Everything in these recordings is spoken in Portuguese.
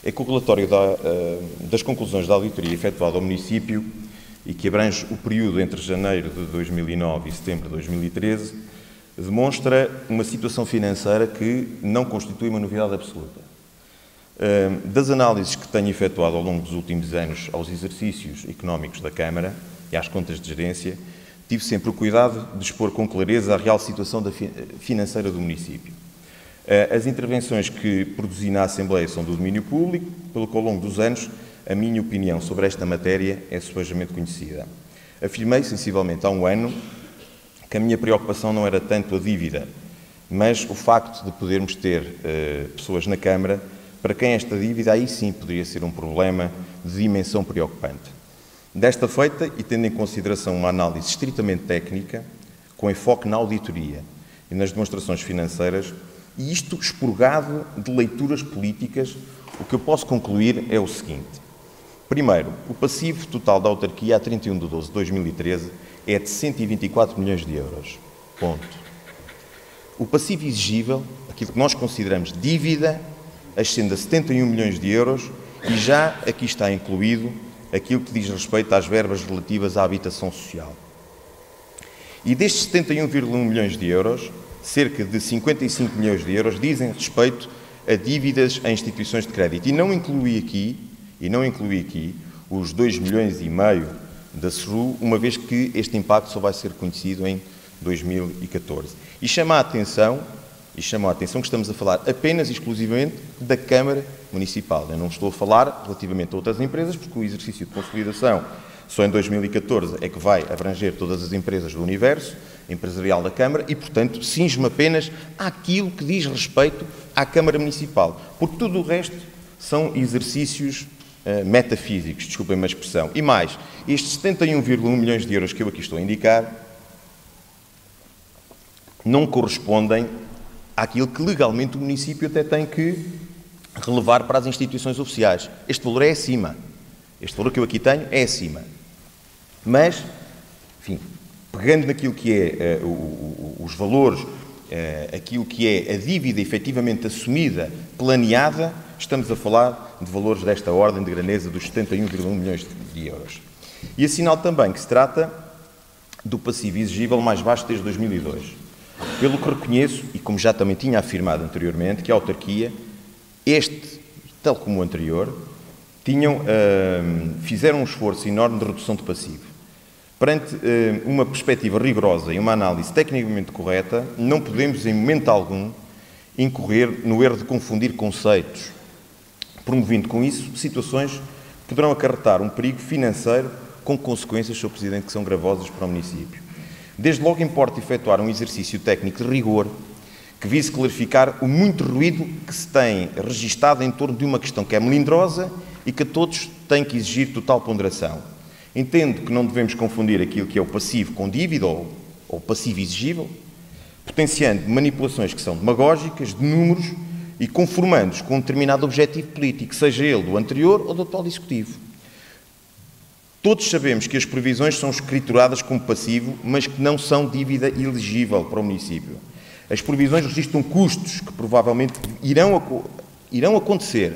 é que o relatório das conclusões da auditoria efetuada ao município e que abrange o período entre janeiro de 2009 e setembro de 2013 demonstra uma situação financeira que não constitui uma novidade absoluta. Das análises que tenho efetuado ao longo dos últimos anos aos exercícios económicos da Câmara e às contas de gerência, tive sempre o cuidado de expor com clareza a real situação financeira do município. As intervenções que produzi na Assembleia são do domínio público, pelo que ao longo dos anos a minha opinião sobre esta matéria é subejamente conhecida. Afirmei, sensivelmente há um ano, que a minha preocupação não era tanto a dívida, mas o facto de podermos ter pessoas na Câmara para quem esta dívida aí sim poderia ser um problema de dimensão preocupante. Desta feita, e tendo em consideração uma análise estritamente técnica, com enfoque na auditoria e nas demonstrações financeiras, e isto expurgado de leituras políticas, o que eu posso concluir é o seguinte. Primeiro, o passivo total da autarquia a 31 de 12 de 2013 é de 124 milhões de euros. Ponto. O passivo exigível, aquilo que nós consideramos dívida, ascende a 71 milhões de euros e já aqui está incluído aquilo que diz respeito às verbas relativas à habitação social. E destes 71,1 milhões de euros, cerca de 55 milhões de euros dizem respeito a dívidas a instituições de crédito. E não incluí aqui os 2 milhões e meio da SRU, uma vez que este impacto só vai ser conhecido em 2014. E chama a atenção que estamos a falar apenas e exclusivamente da Câmara Municipal. Eu não estou a falar relativamente a outras empresas, porque o exercício de consolidação só em 2014 é que vai abranger todas as empresas do universo empresarial da Câmara e, portanto, cinge-me apenas àquilo que diz respeito à Câmara Municipal, porque tudo o resto são exercícios metafísicos, desculpem-me a expressão. E mais, estes 71,1 milhões de euros que eu aqui estou a indicar não correspondem àquilo que legalmente o município até tem que relevar para as instituições oficiais. Este valor é acima. Este valor que eu aqui tenho é acima. Mas, enfim, pegando naquilo que é os valores, aquilo que é a dívida efetivamente assumida, planeada, estamos a falar de valores desta ordem de grandeza dos 71,1 milhões de euros. E assinalo também que se trata do passivo exigível mais baixo desde 2002. Pelo que reconheço, e como já também tinha afirmado anteriormente, que a autarquia, este, tal como o anterior, fizeram um esforço enorme de redução de passivo. Perante uma perspectiva rigorosa e uma análise tecnicamente correta, não podemos, em momento algum, incorrer no erro de confundir conceitos, promovendo com isso situações que poderão acarretar um perigo financeiro com consequências, Sr. Presidente, que são gravosas para o município. Desde logo importa efetuar um exercício técnico de rigor que vise clarificar o muito ruído que se tem registado em torno de uma questão que é melindrosa e que a todos tem que exigir total ponderação. Entendo que não devemos confundir aquilo que é o passivo com dívida ou passivo exigível, potenciando manipulações que são demagógicas, de números e conformando-os com um determinado objetivo político, seja ele do anterior ou do atual Executivo. Todos sabemos que as previsões são escrituradas como passivo, mas que não são dívida elegível para o município. As previsões registram custos que provavelmente irão acontecer.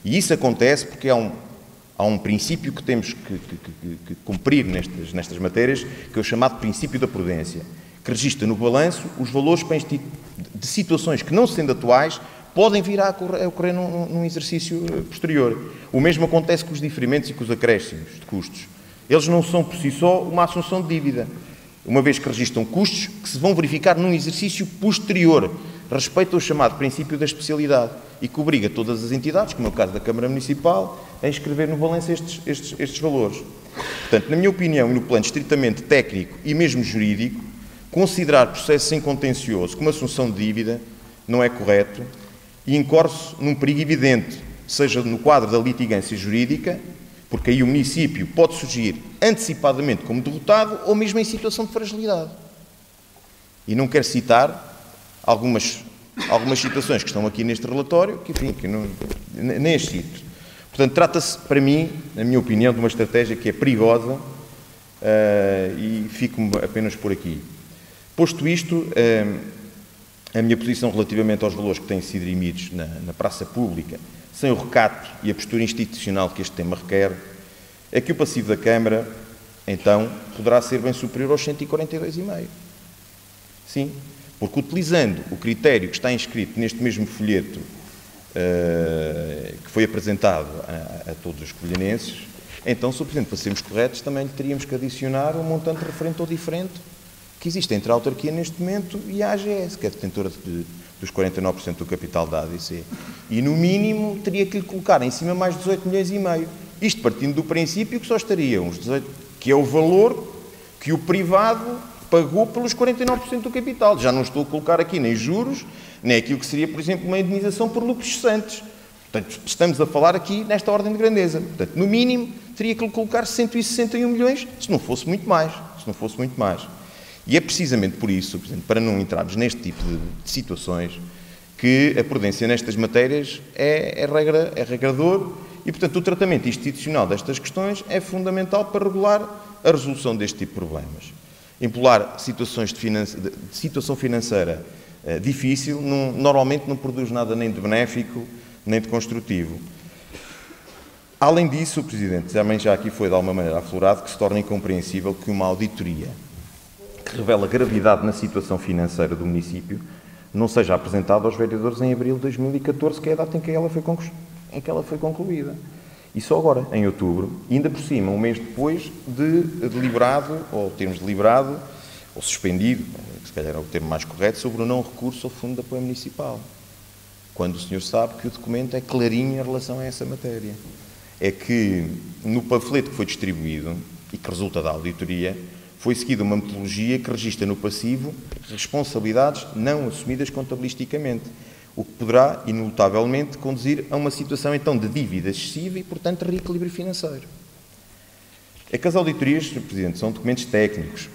E isso acontece porque há um princípio que temos que cumprir nestas matérias, que é o chamado princípio da prudência, que registra no balanço os valores de situações que, não sendo atuais, podem vir a ocorrer num exercício posterior. O mesmo acontece com os diferimentos e com os acréscimos de custos. Eles não são, por si só, uma assunção de dívida, uma vez que registram custos que se vão verificar num exercício posterior, respeito ao chamado princípio da especialidade, e que obriga todas as entidades, como é o caso da Câmara Municipal, a inscrever no balanço estes valores. Portanto, na minha opinião, e no plano estritamente técnico e mesmo jurídico, considerar processo sem contencioso como assunção de dívida não é correto, e incorre-se num perigo evidente, seja no quadro da litigância jurídica, porque aí o município pode surgir antecipadamente como derrotado ou mesmo em situação de fragilidade. E não quero citar algumas situações que estão aqui neste relatório, que enfim, nem as cito. Portanto, trata-se, para mim, na minha opinião, de uma estratégia que é perigosa e fico-me apenas por aqui. Posto isto, a minha posição relativamente aos valores que têm sido dirimidos na praça pública, sem o recato e a postura institucional que este tema requer, é que o passivo da Câmara, então, poderá ser bem superior aos 142,5. Sim, porque utilizando o critério que está inscrito neste mesmo folheto que foi apresentado a todos os covilhanenses, então, se o Presidente, para sermos corretos, também lhe teríamos que adicionar um montante referente ou diferente que existe entre a autarquia neste momento e a AGS, que é detentora dos 49% do capital da ADC. E, no mínimo, teria que lhe colocar em cima mais 18,5 milhões. Isto partindo do princípio que só estariam os 18, que é o valor que o privado pagou pelos 49% do capital. Já não estou a colocar aqui nem juros, nem aquilo que seria, por exemplo, uma indenização por lucros cessantes. Portanto, estamos a falar aqui nesta ordem de grandeza. Portanto, no mínimo, teria que lhe colocar 161 milhões, se não fosse muito mais. E é precisamente por isso, Presidente, para não entrarmos neste tipo de situações, que a prudência nestas matérias é regrador e, portanto, o tratamento institucional destas questões é fundamental para regular a resolução deste tipo de problemas. Empolar situações de situação financeira difícil normalmente não produz nada nem de benéfico nem de construtivo. Além disso, Presidente, também já aqui foi de alguma maneira aflorado que se torna incompreensível que uma auditoria que revela gravidade na situação financeira do município não seja apresentada aos vereadores em abril de 2014, que é a data em que ela foi concluída. E só agora, em outubro, e ainda por cima, um mês depois de deliberado, ou termos deliberado, ou suspendido, que se calhar é o termo mais correto, sobre o não recurso ao Fundo de Apoio Municipal. Quando o senhor sabe que o documento é clarinho em relação a essa matéria. É que, no panfleto que foi distribuído, e que resulta da auditoria, foi seguida uma metodologia que registra no passivo responsabilidades não assumidas contabilisticamente, o que poderá, inelutavelmente, conduzir a uma situação, então, de dívida excessiva e, portanto, de reequilíbrio financeiro. É que as auditorias, Sr. Presidente, são documentos técnicos,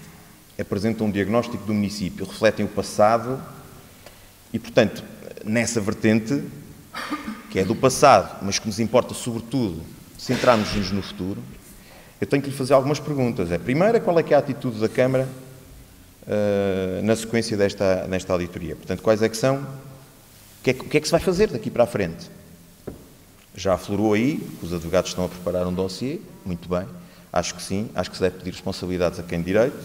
apresentam um diagnóstico do município, refletem o passado e, portanto, nessa vertente, que é do passado, mas que nos importa, sobretudo, centrarmos-nos no futuro, eu tenho que lhe fazer algumas perguntas. A primeira, qual é que é a atitude da Câmara na sequência desta auditoria? Portanto, quais é que são? O que é que se vai fazer daqui para a frente? Já aflorou aí, que os advogados estão a preparar um dossiê, muito bem, acho que sim, acho que se deve pedir responsabilidades a quem de direito.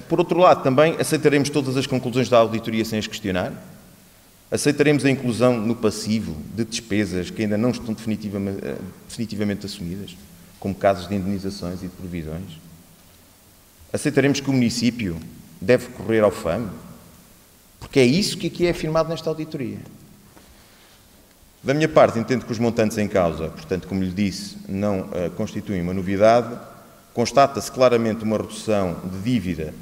Por outro lado, também aceitaremos todas as conclusões da auditoria sem as questionar? Aceitaremos a inclusão no passivo de despesas que ainda não estão definitivamente assumidas, como casos de indenizações e de provisões? Aceitaremos que o município deve recorrer ao FAM? Porque é isso que aqui é afirmado nesta auditoria. Da minha parte, entendo que os montantes em causa, portanto, como lhe disse, não constituem uma novidade. Constata-se claramente uma redução de dívida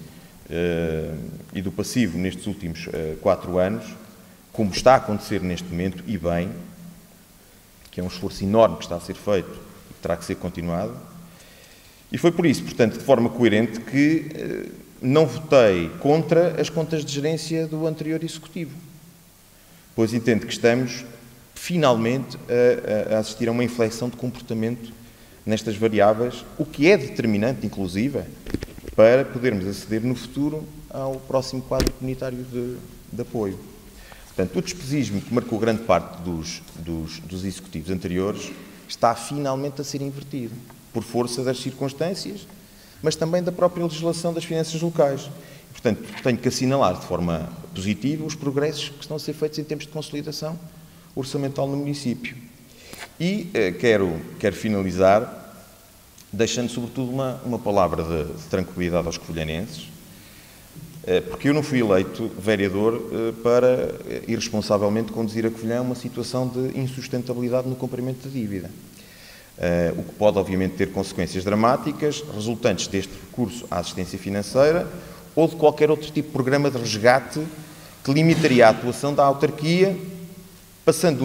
e do passivo nestes últimos 4 anos, como está a acontecer neste momento, e bem, que é um esforço enorme que está a ser feito e que terá que ser continuado. E foi por isso, portanto, de forma coerente, que não votei contra as contas de gerência do anterior Executivo, pois entendo que estamos, finalmente, a assistir a uma inflexão de comportamento nestas variáveis, o que é determinante, inclusive, para podermos aceder no futuro ao próximo quadro comunitário de apoio. Portanto, o despesismo que marcou grande parte dos executivos anteriores está finalmente a ser invertido, por força das circunstâncias, mas também da própria legislação das finanças locais. Portanto, tenho que assinalar de forma positiva os progressos que estão a ser feitos em termos de consolidação orçamental no município. E quero finalizar deixando, sobretudo, uma palavra de tranquilidade aos covilhanenses, porque eu não fui eleito vereador para, irresponsavelmente, conduzir a Covilhã a uma situação de insustentabilidade no cumprimento da dívida. O que pode, obviamente, ter consequências dramáticas resultantes deste recurso à assistência financeira ou de qualquer outro tipo de programa de resgate que limitaria a atuação da autarquia, passando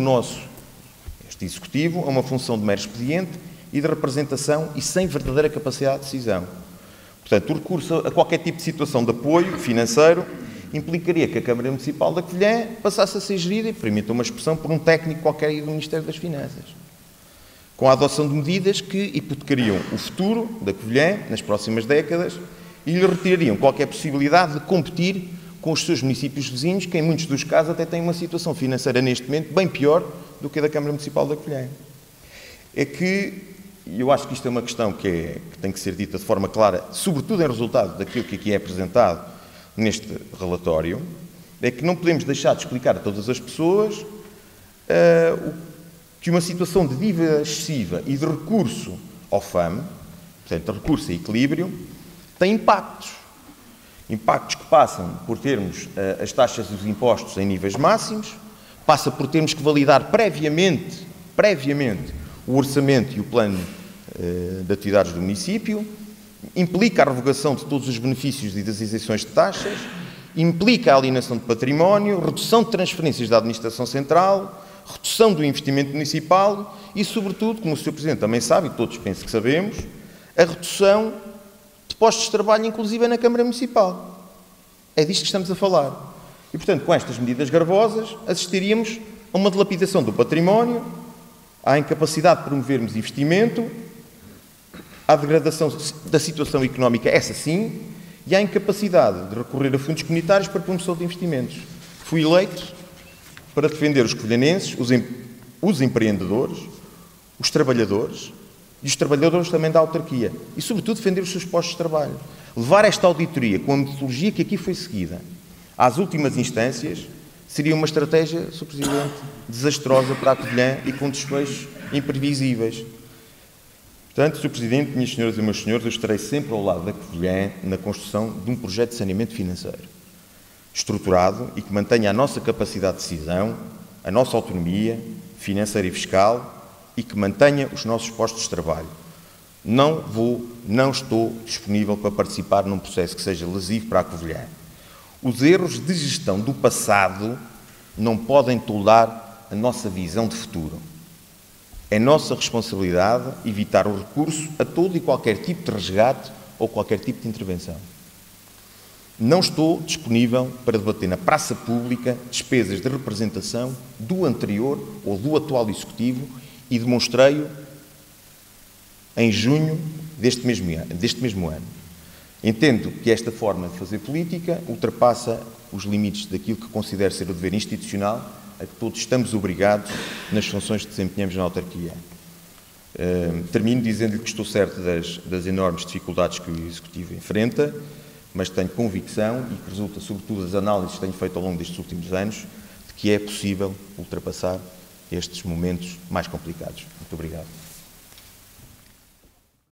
este Executivo, a uma função de mero expediente e de representação e sem verdadeira capacidade de decisão. Portanto, o recurso a qualquer tipo de situação de apoio financeiro implicaria que a Câmara Municipal da Covilhã passasse a ser gerida, e permita uma expressão, por um técnico qualquer aí do Ministério das Finanças, com a adoção de medidas que hipotecariam o futuro da Covilhã nas próximas décadas e lhe retirariam qualquer possibilidade de competir com os seus municípios vizinhos, que em muitos dos casos até têm uma situação financeira neste momento bem pior do que a da Câmara Municipal da Covilhã. É que, e eu acho que isto é uma questão que tem que ser dita de forma clara, sobretudo em resultado daquilo que aqui é apresentado neste relatório, é que não podemos deixar de explicar a todas as pessoas que uma situação de dívida excessiva e de recurso ao FAM, portanto, recurso a equilíbrio, tem impactos. Impactos que passam por termos as taxas dos impostos em níveis máximos, passa por termos que validar previamente o orçamento e o plano de atividades do município, implica a revogação de todos os benefícios e das isenções de taxas, implica a alienação de património, redução de transferências da administração central, redução do investimento municipal e, sobretudo, como o Sr. Presidente também sabe, e todos penso que sabemos, a redução de postos de trabalho, inclusive na Câmara Municipal. É disto que estamos a falar. E, portanto, com estas medidas gravosas, assistiríamos a uma dilapidação do património, à incapacidade de promovermos investimento, à degradação da situação económica, essa sim, e à incapacidade de recorrer a fundos comunitários para a promoção de investimentos. Fui eleito para defender os covilhanenses, os empreendedores, os trabalhadores e os trabalhadores também da autarquia e, sobretudo, defender os seus postos de trabalho. Levar esta auditoria com a metodologia que aqui foi seguida às últimas instâncias seria uma estratégia, Sr. Presidente, desastrosa para a Covilhã e com desfechos imprevisíveis. Portanto, Sr. Presidente, minhas senhoras e meus senhores, eu estarei sempre ao lado da Covilhã na construção de um projeto de saneamento financeiro estruturado e que mantenha a nossa capacidade de decisão, a nossa autonomia financeira e fiscal e que mantenha os nossos postos de trabalho. Não estou disponível para participar num processo que seja lesivo para a Covilhã. Os erros de gestão do passado não podem tolerar a nossa visão de futuro. É nossa responsabilidade evitar o recurso a todo e qualquer tipo de resgate ou qualquer tipo de intervenção. Não estou disponível para debater na praça pública despesas de representação do anterior ou do atual Executivo e demonstrei-o em junho deste mesmo ano. Entendo que esta forma de fazer política ultrapassa os limites daquilo que considero ser o dever institucional a que todos estamos obrigados nas funções que desempenhamos na autarquia. Termino dizendo-lhe que estou certo das enormes dificuldades que o Executivo enfrenta, mas tenho convicção, e que resulta sobretudo das análises que tenho feito ao longo destes últimos anos, de que é possível ultrapassar estes momentos mais complicados. Muito obrigado.